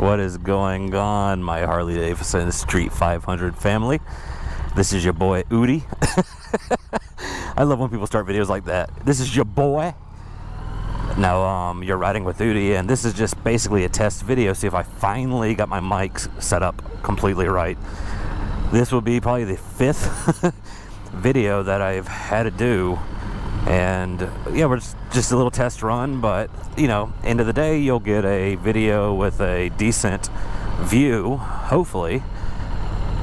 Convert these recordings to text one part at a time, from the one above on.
What is going on, my Harley-Davidson Street 500 family? This is your boy Udi. I love when people start videos like that. This is your boy. Now, you're riding with Udi, and this is just basically a test video. See if I finally got my mics set up completely right. This will be probably the 5th video that I've had to do, and yeah, we're just a little test run, but you know, end of the day you'll get a video with a decent view, hopefully.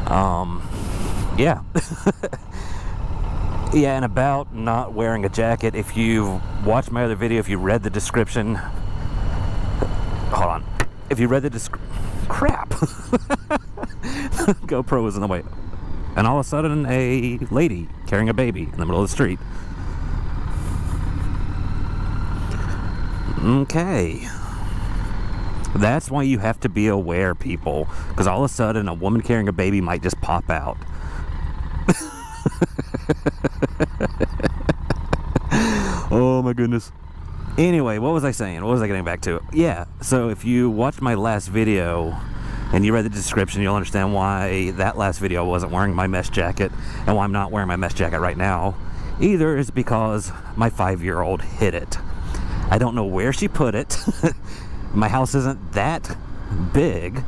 Yeah. Yeah, and about not wearing a jacket, if you've watched my other video, if you read the description, hold on, if you read the crap. GoPro was in the way, and all of a sudden a lady carrying a baby in the middle of the street. Okay, that's why you have to be aware, people, because all of a sudden a woman carrying a baby might just pop out. Oh my goodness. Anyway, what was I saying? What was I getting back to? Yeah, so if you watched my last video and you read the description, you'll understand why that last video I wasn't wearing my mesh jacket, and why I'm not wearing my mesh jacket right now either is because my 5-year-old hid it. I don't know where she put it. My house isn't that big,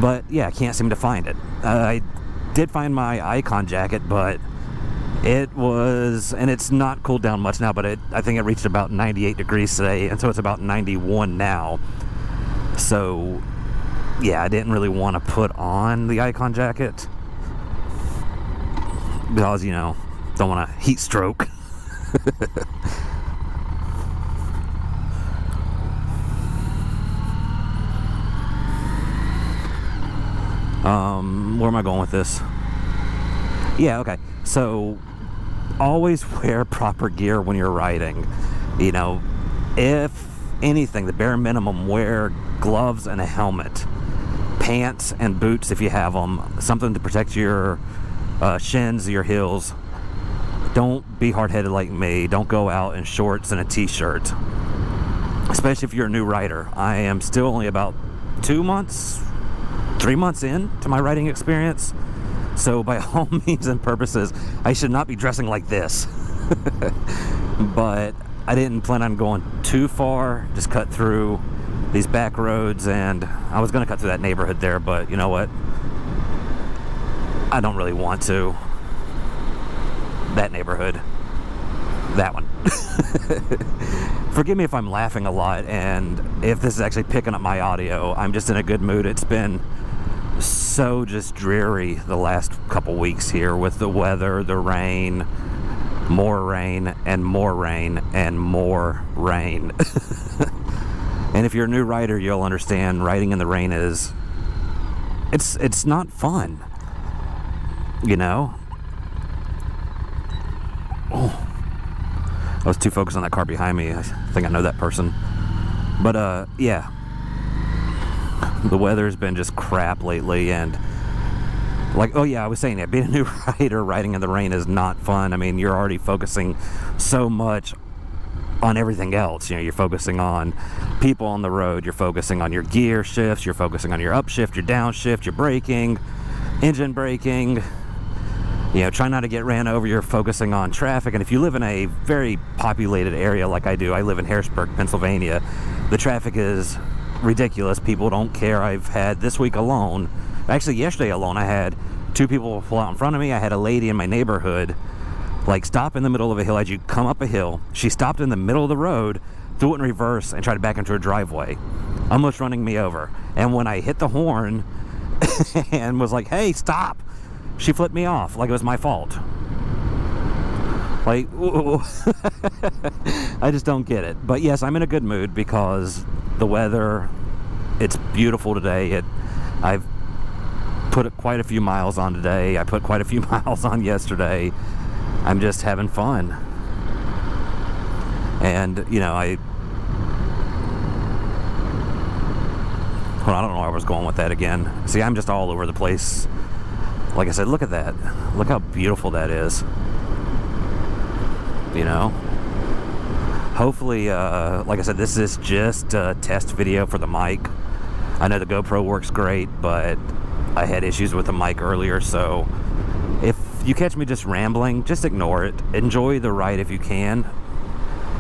but yeah, I can't seem to find it. I did find my Icon jacket, but it was, and it's not cooled down much now, but I think it reached about 98 degrees today, and so it's about 91 now. So yeah, I didn't really want to put on the Icon jacket because, you know, don't want a heat stroke. Where am I going with this? Yeah, okay. So always wear proper gear when you're riding. You know, if anything, the bare minimum, wear gloves and a helmet, pants and boots if you have them, something to protect your shins, your heels. Don't be hard-headed like me. Don't go out in shorts and a t-shirt, especially if you're a new rider. I am still only about 3 months in to my riding experience, so by all means and purposes I should not be dressing like this. But I didn't plan on going too far, just cut through these back roads, and I was going to cut through that neighborhood there, but you know what, I don't really want to. That neighborhood, that one. Forgive me if I'm laughing a lot, and if this is actually picking up my audio. I'm just in a good mood. It's been so just dreary the last couple weeks here with the weather, the rain, more rain, and more rain, and more rain. And if you're a new rider, you'll understand riding in the rain is, it's not fun, you know. Oh, I was too focused on that car behind me. I think I know that person. But yeah, the weather's been just crap lately, and like, oh yeah, I was saying that being a new rider riding in the rain is not fun. I mean, you're already focusing so much on everything else. You know, you're focusing on people on the road, you're focusing on your gear shifts, you're focusing on your upshift, your downshift, your braking, engine braking. You know, try not to get ran over. You're focusing on traffic. And if you live in a very populated area like I do, I live in Harrisburg, Pennsylvania, the traffic is ridiculous. People don't care. I've had this week alone, actually yesterday alone, I had 2 people pull out in front of me. I had a lady in my neighborhood like stop in the middle of a hill as you come up a hill. She stopped in the middle of the road, threw it in reverse, and tried to back into her driveway, almost running me over. And when I hit the horn and was like, hey, stop, she flipped me off like it was my fault. Like, I just don't get it. But yes, I'm in a good mood because the weather, it's beautiful today. I've put quite a few miles on today. I put quite a few miles on yesterday. I'm just having fun. And, you know, I don't know where I was going with that again. See, I'm just all over the place. Like I said, look at that. Look how beautiful that is. You know? Hopefully, like I said, this is just a test video for the mic. I know the GoPro works great, but I had issues with the mic earlier, so if you catch me just rambling, just ignore it. Enjoy the ride if you can.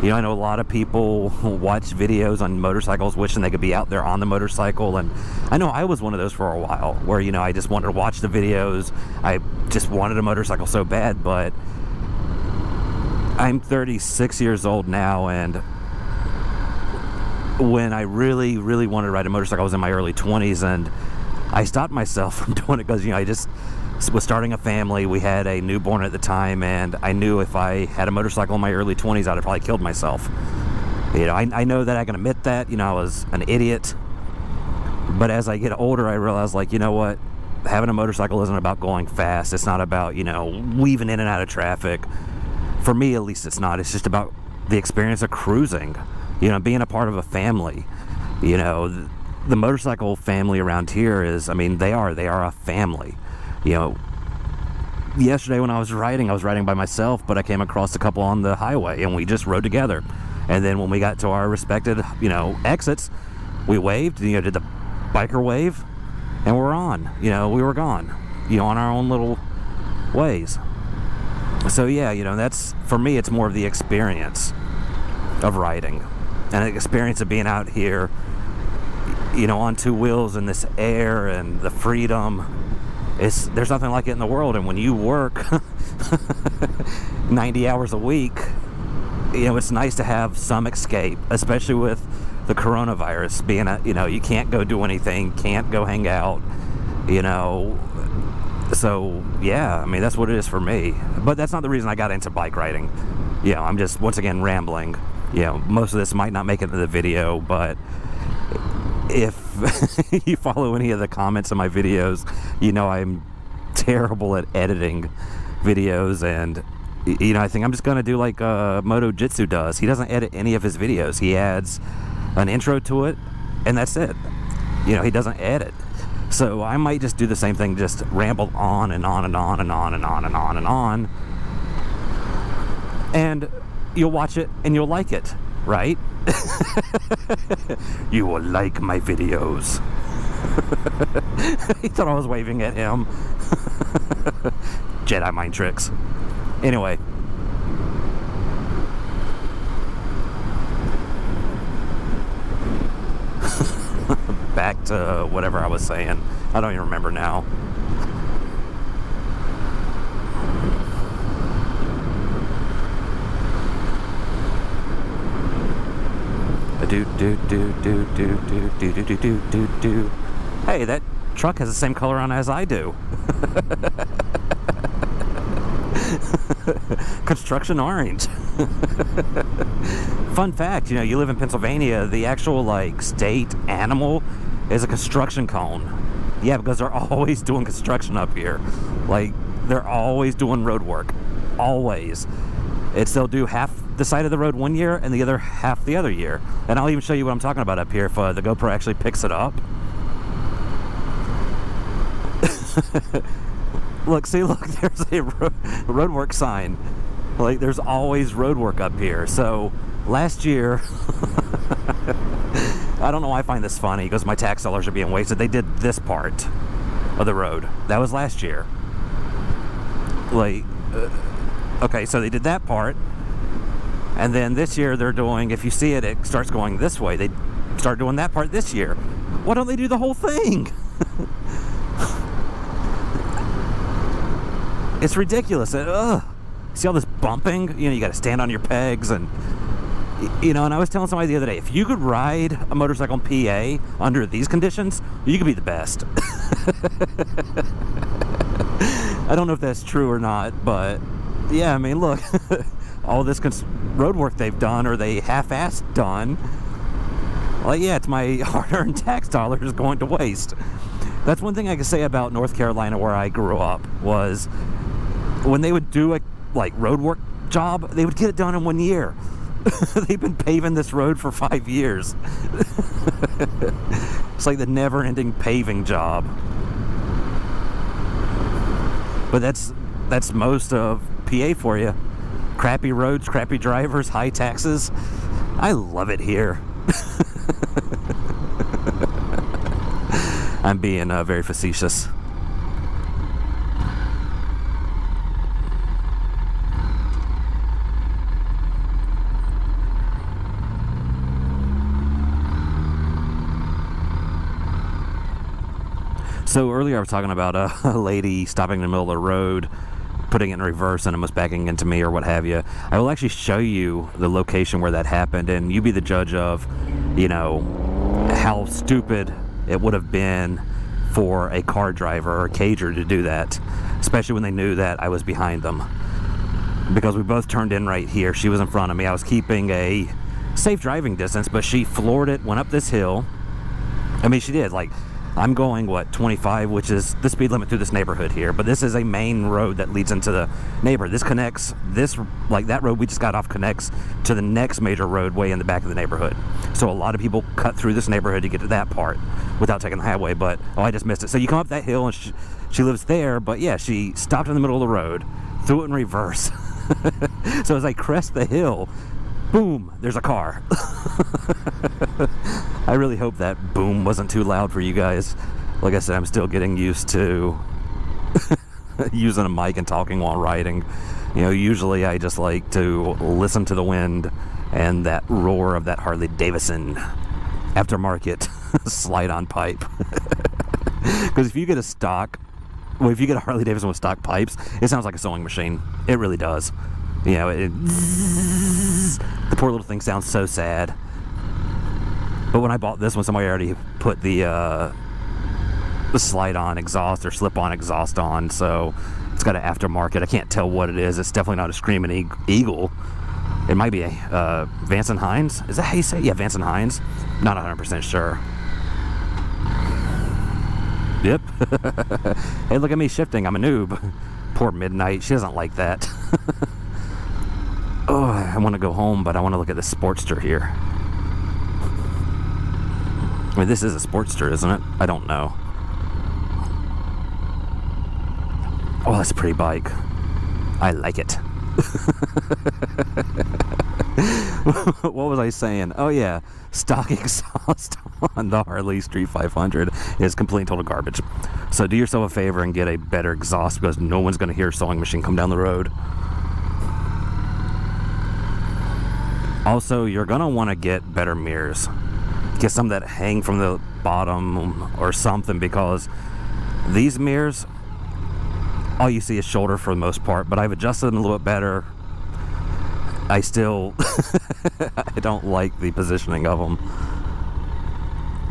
You know, I know a lot of people watch videos on motorcycles wishing they could be out there on the motorcycle, and I know I was one of those for a while, where, you know, I just wanted to watch the videos. I just wanted a motorcycle so bad, but I'm 36 years old now, and when I really, really wanted to ride a motorcycle, I was in my early 20s, and I stopped myself from doing it because, you know, I just was starting a family. We had a newborn at the time, and I knew if I had a motorcycle in my early 20s, I'd have probably killed myself. You know, I know that I can admit that, you know, I was an idiot. But as I get older, I realize, like, you know what? Having a motorcycle isn't about going fast. It's not about, you know, weaving in and out of traffic. For me, at least, it's not. It's just about the experience of cruising, you know, being a part of a family. You know, the motorcycle family around here is, I mean, they are a family. You know, yesterday when I was riding by myself, but I came across a couple on the highway, and we just rode together. And then when we got to our respected, you know, exits, we waved, you know, did the biker wave, and we're on. You know, we were gone, you know, on our own little ways. So yeah, you know, that's, for me, it's more of the experience of riding, and the experience of being out here, you know, on two wheels in this air and the freedom. There's nothing like it in the world. And when you work 90 hours a week, you know, it's nice to have some escape, especially with the coronavirus being you know, you can't go do anything, can't go hang out, you know. So yeah, I mean, that's what it is for me. But that's not the reason I got into bike riding. You know, I'm just, once again, rambling. You know, most of this might not make it into the video, but if you follow any of the comments in my videos, you know I'm terrible at editing videos, and, you know, I think I'm just gonna do like Moto Jitsu does. He doesn't edit any of his videos. He adds an intro to it, and that's it. You know, he doesn't edit. So I might just do the same thing, just ramble on and on and on and on and on and on and on, and you'll watch it and you'll like it, right? You will like my videos. He thought I was waving at him. Jedi mind tricks. Anyway, back to whatever I was saying. I don't even remember now. Hey, that truck has the same color on as I do. Construction orange. Fun fact, you know, you live in Pennsylvania, the actual, like, state animal is a construction cone. Yeah, because they're always doing construction up here. Like, they're always doing road work. Always. They'll do half the side of the road one year and the other half the other year. And I'll even show you what I'm talking about up here if the GoPro actually picks it up. Look, see, look, there's a roadwork sign. Like, there's always road work up here. So last year, I don't know why I find this funny, because my tax dollars are being wasted. They did this part of the road. That was last year. Like, okay, so they did that part, and then this year they're doing, if you see it, it starts going this way. They start doing that part this year. Why don't they do the whole thing? It's ridiculous. See all this bumping? You know, you got to stand on your pegs, and, you know, and I was telling somebody the other day, if you could ride a motorcycle in PA under these conditions, you could be the best. I don't know if that's true or not, but yeah, I mean, look, all this road work they've done, or they half-assed done, well, yeah, it's my hard-earned tax dollars going to waste. That's one thing I can say about North Carolina, where I grew up, was when they would do a road work job, they would get it done in 1 year. They've been paving this road for 5 years. It's like the never-ending paving job. But that's most of PA for you. Crappy roads, crappy drivers, high taxes. I love it here. I'm being very facetious. So earlier I was talking about a lady stopping in the middle of the road, putting it in reverse and almost backing into me or what have you. I will actually show you the location where that happened, and you be the judge of, you know, how stupid it would have been for a car driver or a cager to do that, especially when they knew that I was behind them. Because we both turned in right here. She was in front of me. I was keeping a safe driving distance, but she floored it, went up this hill. I mean, she did, like, I'm going, what, 25, which is the speed limit through this neighborhood here. But this is a main road that leads into the neighborhood. This connects, like that road we just got off connects to the next major roadway in the back of the neighborhood. So a lot of people cut through this neighborhood to get to that part without taking the highwai, but, oh, I just missed it. So you come up that hill, and she lives there, but yeah, she stopped in the middle of the road, threw it in reverse. So as I crest the hill, boom, there's a car. I really hope that boom wasn't too loud for you guys. Like I said, I'm still getting used to using a mic and talking while riding. You know, usually I just like to listen to the wind and that roar of that Harley-Davidson aftermarket slide-on pipe. Because if you get a Harley-Davidson with stock pipes, it sounds like a sewing machine. It really does. You know, the poor little thing sounds so sad. But when I bought this one, somebody already put the slide-on exhaust or slip-on exhaust on, so it's got an aftermarket. I can't tell what it is. It's definitely not a Screaming Eagle. It might be a Vance & Hines. Is that how you say it? Yeah, Vance & Hines. Not 100% sure. Yep. Hey, look at me shifting. I'm a noob. Poor Midnight. She doesn't like that. Oh, I want to go home, but I want to look at this Sportster here. I mean, this is a Sportster, isn't it? I don't know. Oh, that's a pretty bike. I like it. What was I saying? Oh, yeah. Stock exhaust on the Harley Street 500 is complete and total garbage. So do yourself a favor and get a better exhaust, because no one's going to hear a sewing machine come down the road. Also, you're going to want to get better mirrors. Get some that hang from the bottom or something, because these mirrors, all you see is shoulder for the most part, but I've adjusted them a little bit better. I still I don't like the positioning of them.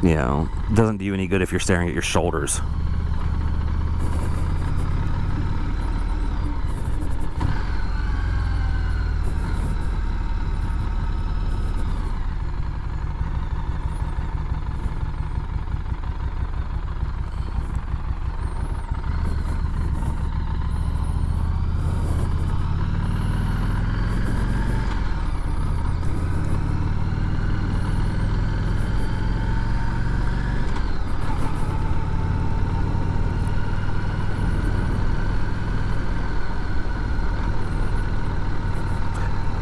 You know, it doesn't do you any good if you're staring at your shoulders.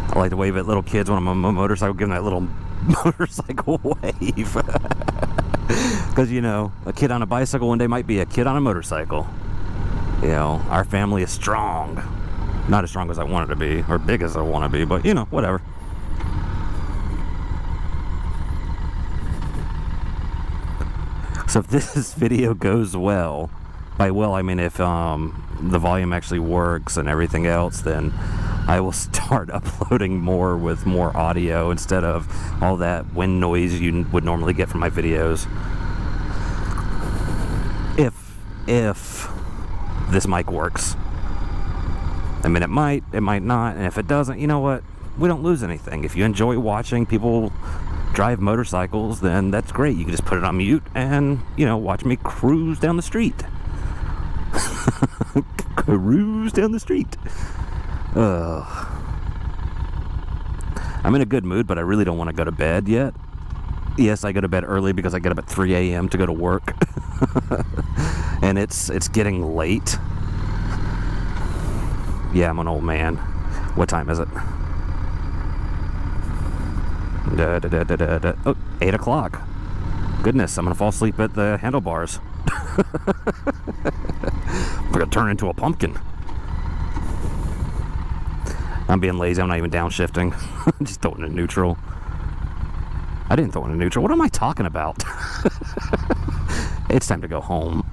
I like to wave at little kids when I'm on a motorcycle, give them that little motorcycle wave. Because, you know, a kid on a bicycle one day might be a kid on a motorcycle. You know, our family is strong. Not as strong as I want it to be, or big as I want to be, but, you know, whatever. So if this video goes well, by well I mean if the volume actually works and everything else, then I will start uploading more with more audio instead of all that wind noise you would normally get from my videos. If this mic works. I mean, it might not, and if it doesn't, you know what? We don't lose anything. If you enjoy watching people drive motorcycles, then that's great. You can just put it on mute and, you know, watch me cruise down the street. Cruise down the street. I'm in a good mood, but I really don't want to go to bed yet. Yes, I go to bed early because I get up at 3 a.m. to go to work. And it's getting late. Yeah, I'm an old man. What time is it? Oh, 8 o'clock. Goodness, I'm going to fall asleep at the handlebars. I'm gonna turn into a pumpkin. I'm being lazy. I'm not even downshifting. Just throwing it in neutral. I didn't throw it in neutral. What am I talking about? It's time to go home.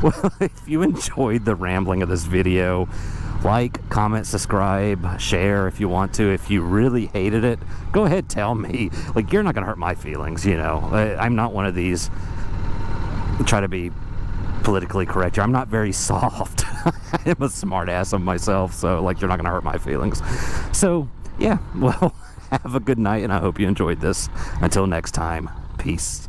Well, if you enjoyed the rambling of this video, like, comment, subscribe, share if you want to. If you really hated it, go ahead, tell me. Like, you're not gonna hurt my feelings, you know. I'm not one of these try to be politically correct here. I'm not very soft. I am a smart ass of myself, so like, you're not gonna hurt my feelings. So yeah, well, have a good night, and I hope you enjoyed this. Until next time, peace.